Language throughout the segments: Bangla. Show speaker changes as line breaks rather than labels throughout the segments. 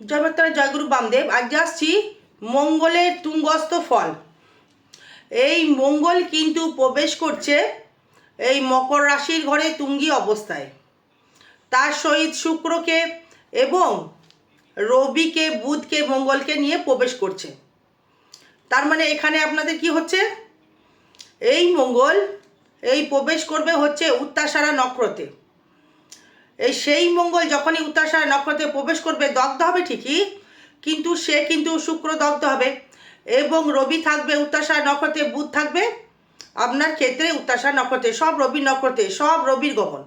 জয় মাতা জয়গুরু বামদেব। আজ আসছি মঙ্গলের তুঙ্গস্থ ফল। এই মঙ্গল কিন্তু প্রবেশ করছে এই মকর রাশির ঘরে তুঙ্গি অবস্থায়। তার সহিত শুক্রকে এবং রবিকে, বুধকে, মঙ্গলকে নিয়ে প্রবেশ করছে। তার মানে এখানে আপনাদের কি হচ্ছে, এই মঙ্গল এই প্রবেশ করবে হচ্ছে উত্তরাষাঢ়া নক্ষত্রে। সেই মঙ্গল যখনই উত্তরাষাঢ়া নক্ষত্রে প্রবেশ করবে দগ্ধ হবে ঠিকই, কিন্তু সে কিন্তু শুক্র দগ্ধ হবে এবং রবি থাকবে উত্তরাষাঢ়া নক্ষত্রে, বুধ থাকবে আপনার ক্ষেত্রে উত্তরাষাঢ়া নক্ষত্রে, সব রবির নক্ষত্রে, সব রবির গমন।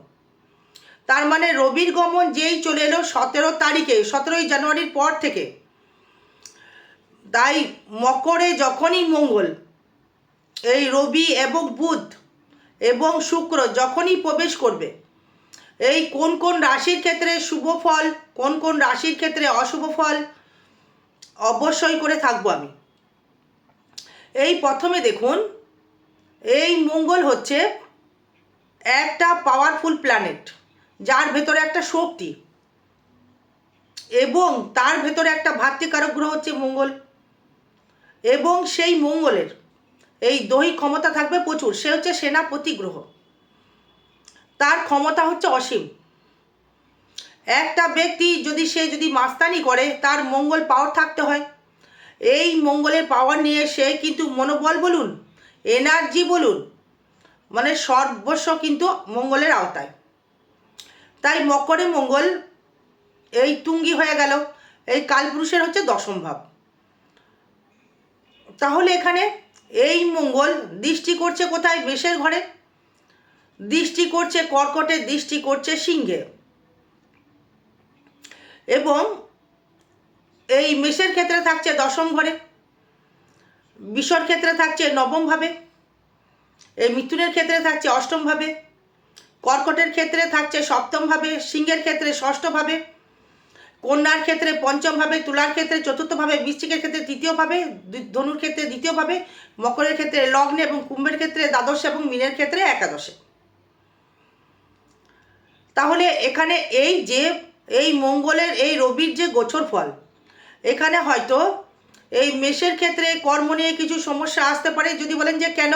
তার মানে রবির গমন যেই চলে এলো 17 তারিখে, 17ই জানুয়ারির পর থেকে। তাই মকরে যখনই মঙ্গল, এই রবি এবং বুধ এবং শুক্র যখনই প্রবেশ করবে, এই কোন কোন রাশির ক্ষেত্রে শুভ ফল, কোন কোন রাশির ক্ষেত্রে অশুভ ফল অবশ্যই করে থাকবো আমি। এই প্রথমে দেখুন, এই মঙ্গল হচ্ছে একটা পাওয়ারফুল প্ল্যানেট, যার ভেতরে একটা শক্তি এবং তার ভেতরে একটা ভাতৃকারক গ্রহ হচ্ছে মঙ্গল। এবং সেই মঙ্গলের এই দৈহিক ক্ষমতা থাকবে প্রচুর। সে হচ্ছে সেনাপতি গ্রহ, তার ক্ষমতা হচ্ছে অসীম। একটা ব্যক্তি যদি মাস্তানি করে, তার মঙ্গল পাওয়ার থাকতে হয়। এই মঙ্গলের পাওয়ার নিয়ে সে কিন্তু মনোবল বলুন, এনার্জি বলুন, মানে সর্বস্ব কিন্তু মঙ্গলের আওতায়। তাই মকরে মঙ্গল এই তুঙ্গি হয়ে গেল, এই কালপুরুষের হচ্ছে দশম ভাব। তাহলে এখানে এই মঙ্গল দৃষ্টি করছে কোথায়? মেষের ঘরে দৃষ্টি করছে, কর্কটে দৃষ্টি করছে সিংহে, এবং এই মেষের ক্ষেত্রে থাকছে দশম ঘরে, বিষর ক্ষেত্রে থাকছে নবম ভাবে, এই মিথুনের ক্ষেত্রে থাকছে অষ্টম ভাবে, কর্কটের ক্ষেত্রে থাকছে সপ্তম ভাবে, সিংহের ক্ষেত্রে ষষ্ঠ ভাবে, কন্যার ক্ষেত্রে পঞ্চম ভাবে, তুলার ক্ষেত্রে চতুর্থ ভাবে, বৃশ্চিকের ক্ষেত্রে তৃতীয় ভাবে, ধনুর ক্ষেত্রে দ্বিতীয় ভাবে, মকরের ক্ষেত্রে লগ্নে এবং কুম্ভের ক্ষেত্রে দ্বাদশ এবং মীনের ক্ষেত্রে একাদশে। তাহলে এখানে এই মঙ্গলের এই রবির যে গোচর ফল, এখানে হয়তো এই মেষের ক্ষেত্রে কর্ম নিয়ে কিছু সমস্যা আসতে পারে। যদি বলেন যে কেন,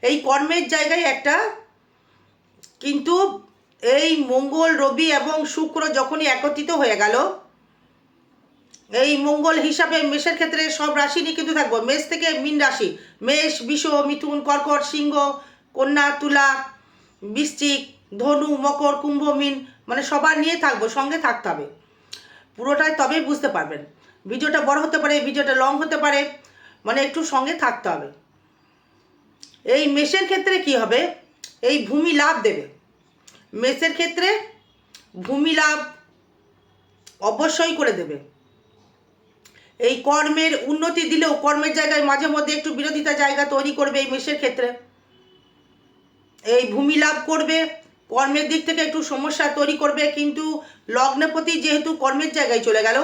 এই কর্মের জায়গায় একটা, কিন্তু এই মঙ্গল, রবি এবং শুক্র যখনই একত্রিত হয়ে গেল, এই মঙ্গল হিসাবে মেষের ক্ষেত্রে সব রাশি নিয়ে কিন্তু থাকবো। মেষ থেকে মীন রাশি, মেষ, বৃষ, মিথুন, কর্কট, সিংহ, কন্যা, তুলা, বৃশ্চিক, ধনু, মকর, কুম্ভ, মীন, মানে সবার নিয়ে থাকবো, সঙ্গে থাকতে হবে পুরোটাই, তবেই বুঝতে পারবেন। ভিডিওটা বড় হতে পারে, ভিডিওটা লং হতে পারে, মানে একটু সঙ্গে থাকতে হবে। এই মেষের ক্ষেত্রে কি হবে, এই ভূমি লাভ দেবে। মেষের ক্ষেত্রে ভূমি লাভ অবশ্যই করে দেবে। এই কর্মের উন্নতি দিলেও কর্মের জায়গায় মাঝে মধ্যে একটু বিরোধিতা জায়গা তৈরি করবে এই মেষের ক্ষেত্রে। এই ভূমি লাভ করবে, কর্মের দিক থেকে একটু সমস্যা তৈরি করবে, কিন্তু লগ্নপতি যেহেতু কর্মের জায়গায় চলে গেল,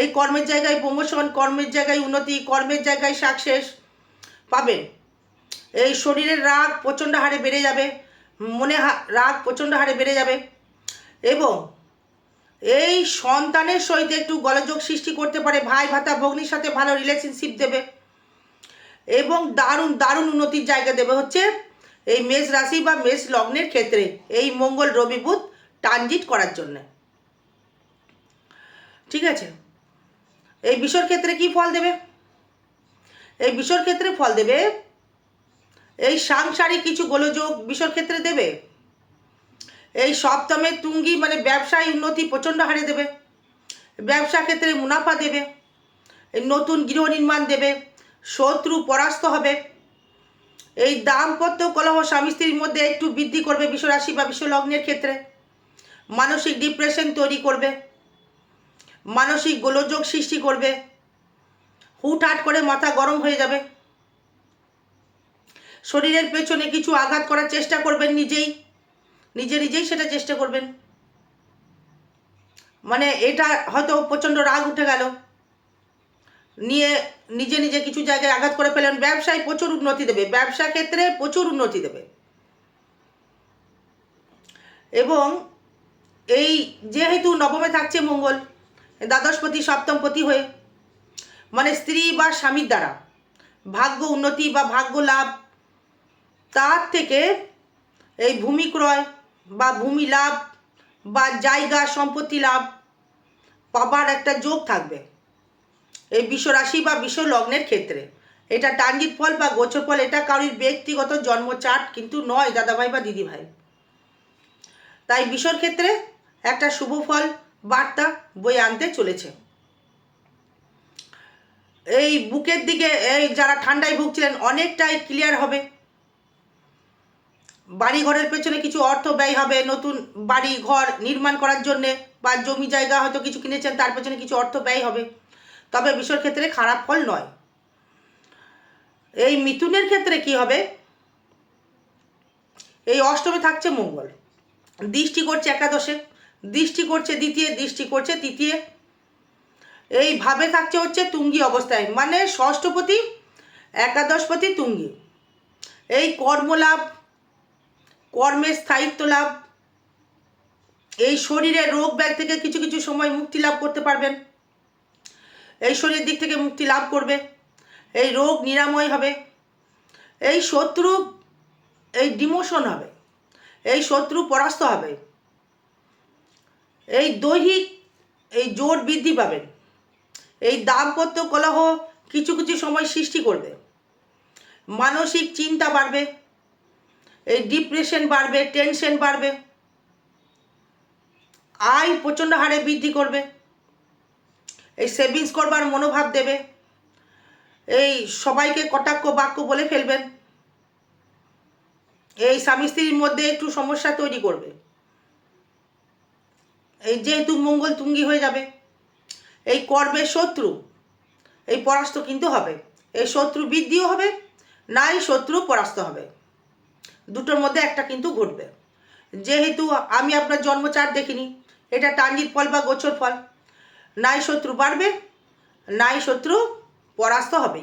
এই কর্মের জায়গায় প্রমোশন, কর্মের জায়গায় উন্নতি, কর্মের জায়গায় সাকসেস পাবেন। এই শরীরের রাগ প্রচণ্ড হারে বেড়ে যাবে, মনে রাগ প্রচণ্ড হারে বেড়ে যাবে, এবং এই সন্তানের সহিত একটু গোলযোগ সৃষ্টি করতে পারে। ভাই ভাতা ভগ্নির সাথে ভালো রিলেশনশিপ দেবে এবং দারুণ দারুণ উন্নতির জায়গা দেবে হচ্ছে এই মেষ রাশি বা মেষ লগ্নের ক্ষেত্রে এই মঙ্গল, রবি, বুধ ট্রানজিট করার জন্য। ঠিক আছে, এই বিষর ক্ষেত্রে কি ফল দেবে? এই বিষর ক্ষেত্রে ফল দেবে এই সাংসারিক কিছু গোলযোগ বিষর ক্ষেত্রে দেবে। এই সপ্তমের তুঙ্গি মানে ব্যবসায় উন্নতি প্রচণ্ড হারে দেবে, ব্যবসা ক্ষেত্রে মুনাফা দেবে, নতুন গৃহ নির্মাণ দেবে, শত্রু পরাস্ত হবে, এই দাম্পত্য কলহ স্বামী স্ত্রীর মধ্যে একটু বৃদ্ধি করবে বিশ্বরাশি বা বিশ্বলগ্নের ক্ষেত্রে, মানসিক ডিপ্রেশন তৈরি করবে, মানসিক গোলযোগ সৃষ্টি করবে, হুটহাট করে মাথা গরম হয়ে যাবে, শরীরের পেছনে কিছু আঘাত করার চেষ্টা করবেন, নিজেই সেটা চেষ্টা করবেন। মানে এটা হয়তো প্রচণ্ড রাগ উঠে গেল, নিয়ে নিজে কিছু জায়গায় আঘাত করে ফেলেন। ব্যবসায় প্রচুর উন্নতি দেবে, ব্যবসা ক্ষেত্রে প্রচুর উন্নতি দেবে। এবং এই যেহেতু নবমে থাকছে মঙ্গল, দ্বাদশপতি সপ্তমপতি হয়ে, মানে স্ত্রী বা স্বামীর দ্বারা ভাগ্য উন্নতি বা ভাগ্য লাভ, তার থেকে এই ভূমি ক্রয় বা ভূমি লাভ বা জায়গা সম্পত্তি লাভ পাবার একটা যোগ থাকবে এই বিশ্ব রাশি বা বিশ্ব লগ্নের ক্ষেত্রে। এটা ট্রানজিট ফল বা গোচর ফল, এটা কারোর ব্যক্তিগত জন্ম চার্ট কিন্তু নয় দাদাভাই বা দিদিভাই। তাই বিশ্বর ক্ষেত্রে একটা শুভ ফল বার্তা বয়ে আনতে চলেছে। এই বুকের দিকে এই যারা ঠান্ডায় ভুগছিলেন অনেকটাই ক্লিয়ার হবে। বাড়ি ঘরের পেছনে কিছু অর্থ ব্যয় হবে, নতুন বাড়ি ঘর নির্মাণ করার জন্যে, বা জমি জায়গা হয়তো কিছু কিনেছেন তার পেছনে কিছু অর্থ ব্যয় হবে, তবে বিশ্বর ক্ষেত্রে খারাপ ফল নয়। এই মিথুনের ক্ষেত্রে কি হবে, এই অষ্টমে থাকছে মঙ্গল, দৃষ্টি করছে একাদশে, দৃষ্টি করছে দ্বিতীয়, দৃষ্টি করছে তৃতীয়, এইভাবে থাকছে হচ্ছে তুঙ্গি অবস্থায়, মানে ষষ্ঠপতি একাদশপতি তুঙ্গি। এই কর্মলাভ, কর্মের স্থায়িত্ব লাভ, এই শরীরের রোগ ব্যাধ থেকে কিছু কিছু সময় মুক্তি লাভ করতে পারবেন, এই শরীরের দিক থেকে মুক্তি লাভ করবে, এই রোগ নিরাময় হবে, এই শত্রু এই ডিমোশন হবে, এই শত্রু পরাস্ত হবে, এই দৈহিক এই জোর বৃদ্ধি পাবেন, এই দাম্পত্য কলহ কিছু কিছু সময় সৃষ্টি করবে, মানসিক চিন্তা বাড়বে, এই ডিপ্রেশন বাড়বে, টেনশন বাড়বে, আয় প্রচণ্ড হারে বৃদ্ধি করবে, এই সেভিংস করবার মনোভাব দেবে, এই সবাইকে কটাক্ষ বাক্য বলে ফেলবেন, এই স্বামী স্ত্রীর মধ্যে একটু সমস্যা তৈরি করবে। এই যেহেতু মঙ্গল তুঙ্গি হয়ে যাবে, এই কর্মের শত্রু এই পরাস্ত কিন্তু হবে, এই শত্রু বৃদ্ধিও হবে, নাই শত্রু পরাস্ত হবে, দুটোর মধ্যে একটা কিন্তু ঘটবে। যেহেতু আমি আপনার জন্মচার্ট দেখিনি, এটা ট্রানজিট ফল বা গোচর ফল, নাই শত্রু বাড়বে, নাই শত্রু পরাস্ত হবে,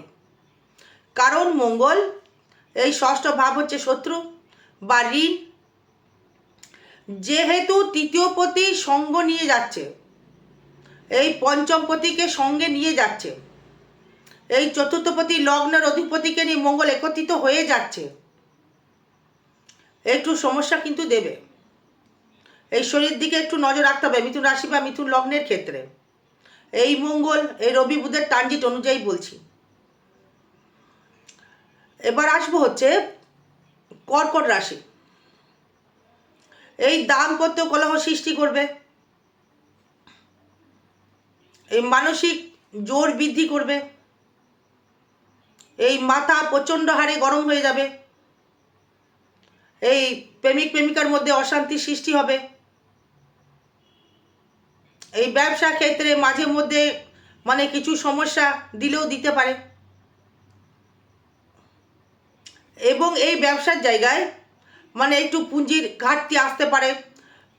কারণ মঙ্গল এই ষষ্ঠ ভাব হচ্ছে শত্রু বা ঋণ, যেহেতু তৃতীয় পতি সঙ্গ নিয়ে যাচ্ছে, এই পঞ্চম পতিকে সঙ্গে নিয়ে যাচ্ছে, এই চতুর্থপতি লগ্নের অধিপতিকে নিয়ে মঙ্গল একত্রিত হয়ে যাচ্ছে, একটু সমস্যা কিন্তু দেবে। এই শরীর দিকে একটু নজর রাখতে হবে মিথুন রাশি বা মিথুন লগ্নের ক্ষেত্রে। এই মঙ্গল এই রবি বুধের ট্রানজিট অনুযায়ী বলছি। এবার আসবো হচ্ছে কর্কট রাশি। এই দাম্পত্য কলহ সৃষ্টি করবে, এই মানসিক জোর বৃদ্ধি করবে, এই মাথা প্রচণ্ড হারে গরম হয়ে যাবে, এই প্রেমিক প্রেমিকার মধ্যে অশান্তি সৃষ্টি হবে, এই ব্যবসা ক্ষেত্রে মাঝে মধ্যে মানে কিছু সমস্যা দিলেও দিতে পারে, এবং এই ব্যবসার জায়গায় মানে একটু পুঁজির ঘাটতি আসতে পারে।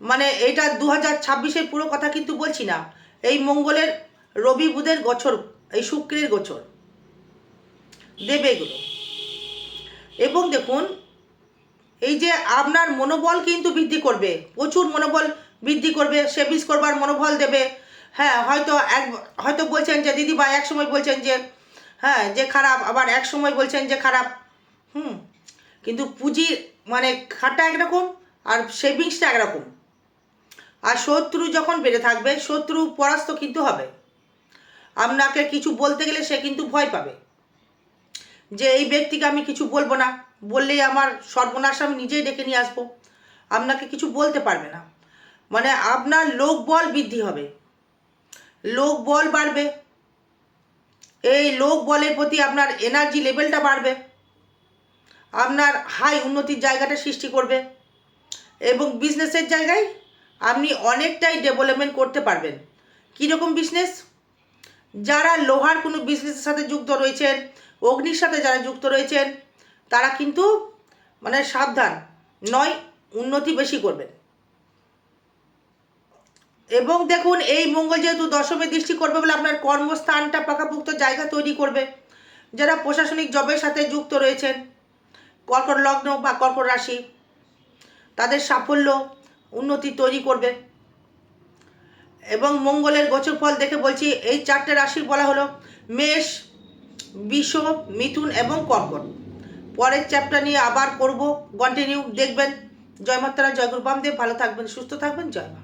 মানে এটা 2026-এর পুরো কথা কিন্তু বলছি না, এই মঙ্গলের রবি বুধের গোচর, এই শুক্রের গোচর দেবে এগুলো। এবং দেখুন এই যে আপনার মনোবল কিন্তু বৃদ্ধি করবে, প্রচুর মনোবল বৃদ্ধি করবে, সেভিংস করবার মনোবল দেবে। হ্যাঁ, হয়তো বলছেন যে দিদি ভাই এক সময় বলছেন যে হ্যাঁ যে খারাপ, আবার এক সময় বলছেন যে খারাপ, কিন্তু পুঁজি মানে খাটা একরকম আর সেভিংসটা একরকম। আর শত্রু যখন বেড়ে থাকবে, শত্রু পরাস্ত কিন্তু হবে, আপনাকে কিছু বলতে গেলে সে কিন্তু ভয় পাবে যে এই ব্যক্তিকে আমি কিছু বলবো না, বললেই আমার সর্বনাশ আমি নিজেই ডেকে নিয়ে আসবো, আপনাকে কিছু বলতে পারবে না। মানে আপনার লোক বল বৃদ্ধি হবে, লোক বল বাড়বে, এই লোক বলের প্রতি আপনার এনার্জি লেভেলটা বাড়বে, আপনার হাই উন্নতির জায়গাটা সৃষ্টি করবে, এবং বিজনেসের জায়গায় আপনি অনেকটাই ডেভেলপমেন্ট করতে পারবেন। কীরকম বিজনেস, যারা লোহার কোনো বিজনেসের সাথে যুক্ত রয়েছেন, অগ্নির সাথে যারা যুক্ত রয়েছেন, তারা কিন্তু মানে সাবধান নয়, উন্নতি বেশি করবেন। এবং দেখুন এই মঙ্গল যেহেতু দশমে দৃষ্টি করবে বলে আপনার কর্মস্থানটা পাকাপোক্ত জায়গা তৈরি করবে। যারা প্রশাসনিক জবের সাথে যুক্ত রয়েছেন, কর্কট লগ্ন বা কর্কট রাশি, তাদের সাফল্য উন্নতি তৈরি করবে। এবং মঙ্গলের গোচর ফল দেখে বলছি এই 4টে রাশির বলা হলো মেষ, বৃষ, মিথুন এবং কর্কট। পরের চ্যাপ্টার নিয়ে আবার করব, কন্টিনিউ দেখবেন। জয় মাতারা, জয় গুরু বামদেব। ভালো থাকবেন, সুস্থ থাকবেন। জয় মা।